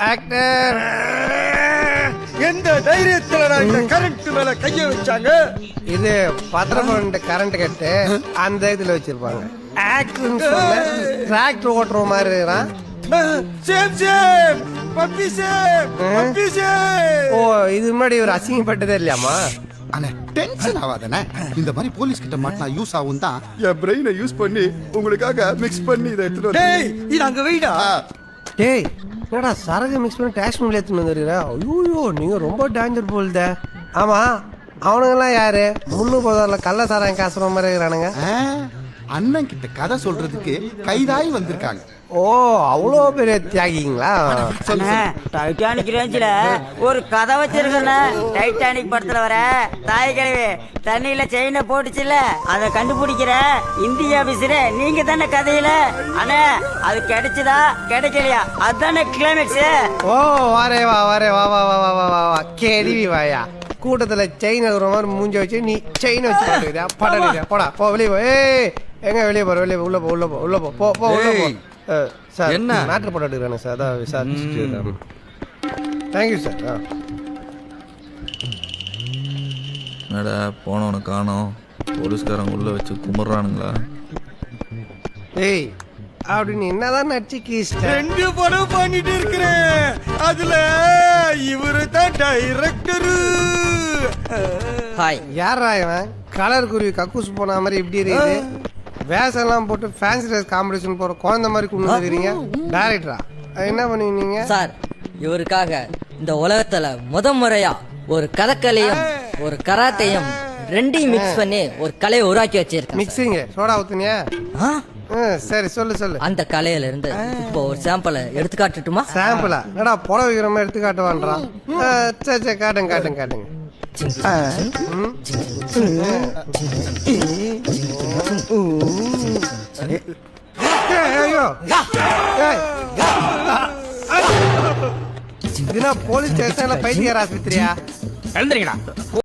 Actor எந்த தைரியத்துல நான் இந்த கரண்ட் மேல கைய வச்சாங்க? இது பத்திரப்பண்டு கரண்ட் கட்டு அந்த இதுல வச்சிருப்பாங்க. ஆக்டர்னு சொன்ன டிராக்டர் ஓட்டுற மாதிரி இருக்கிறான். Same same puppy same puppy same. ஓ இது முன்னாடி ஒரு அசிங்கப்பட்டதே இல்லையாமா? அண்ணே டென்ஷன் ஆகாதண்ணே. இந்த மாதிரி போலீஸ் கிட்ட மாட்டினா யூஸ் ஆகும் தான் என் பிரெயினை யூஸ் பண்ணி உங்களுக்காக மிக்ஸ் பண்ணி இதை எடுத்துட்டு டேய் இது அங்க வைடா. டேய் என்னடா சரகு மிக்ஸ் பண்ணி டேக்ஸ் பண்ணி எடுத்துன்னு வந்துருக்கிற? ஐயோ நீங்க ரொம்ப டேஞ்சர் போல்த. ஆமா அவனுங்கெல்லாம் யாரு? முன்னு போதாரில் கள்ள சாராயம் காசுற மாதிரி இருக்கிறானுங்க. அண்ணன் கிட்ட கதை சொல்றதுக்கு கைதாய் வந்திருக்காங்க. ஓ அவ்வளோ பெரிய தியாகிங்களா? டைட்டானிக் ரேஞ்சில ஒரு கதை வச்சிருக்கேண்ணே. டைட்டானிக் படத்துல வர தாய் கிழவி தண்ணியில செயினை போட்டுச்சுல, அதை கண்டுபிடிக்கிற இந்திய ஆபீசர் நீங்க தானே கதையில. அண்ணே அது கிடைச்சுதா கிடைக்கலையா அதுதானே கிளைமேக்ஸ். ஓ வாரே வா வாரே வா வா வா வா வா வா வா கேள்வி வாயா. கூட்டத்துல செயின் இருக்கிற மாதிரி மூஞ்ச வச்சு நீ செயின் வச்சு போட்டுக்கிறியா? படம் போடா போ வெளியே போ. ஏய் எங்க வெளியே போற? வெளியே உள்ள போ உள்ள போ உள்ள போ போ போ உள்ள போ. சார் என்ன மேட்ரு போட்டு எடுக்கிறானே சார், அதான் விசாரிச்சுட்டு. Thank you sir. என்னடா போனவனை காணோம், போலீஸ்காரங்க உள்ள வச்சு கும்பிட்றானுங்களா? ஏய் அப்படின்னு என்னதான் நடிச்சு கீஸ்ட? 2 படம் பண்ணிட்டு இருக்கிறேன். அதுல இவரு தான் டைரக்டரு. ஹாய் யாரா இவன்? கலர் குருவி கக்கூஸ் போன மாதிரி இப்படி இருக்குது. வேஷம்லாம் போட்டு ஃபேன்சி ட்ரெஸ் காம்படிஷன் போற குழந்தை மாதிரி கொண்டு வந்துக்கிறீங்க. டைரக்டரா என்ன பண்ணுவீங்க சார்? இவருக்காக இந்த உலகத்துல முறையா ஒரு கதக்கலையும் ஒரு கராத்தையும் ரெண்டையும் மிக்ஸ் பண்ணி ஒரு கலையை உருவாக்கி வச்சிருக்கேன். மிக்சிங் சோடா ஊத்துனியா? சரி சொல்லு சொல்லு. அந்த கலையில இருந்து இப்போ ஒரு சாம்பிளை எடுத்து காட்டுட்டுமா? சாம்பிளா? என்னடா புடவை வைக்கிற மாதிரி எடுத்து காட்டுவான்றான். சரி சரி காட்டுங்க காட்டுங்க காட்டுங்க. போலீஸ் ஸ்டேஷன்ல பைத்தியக்கார ஆஸ்பத்திரியா? எழுந்திரிங்கடா.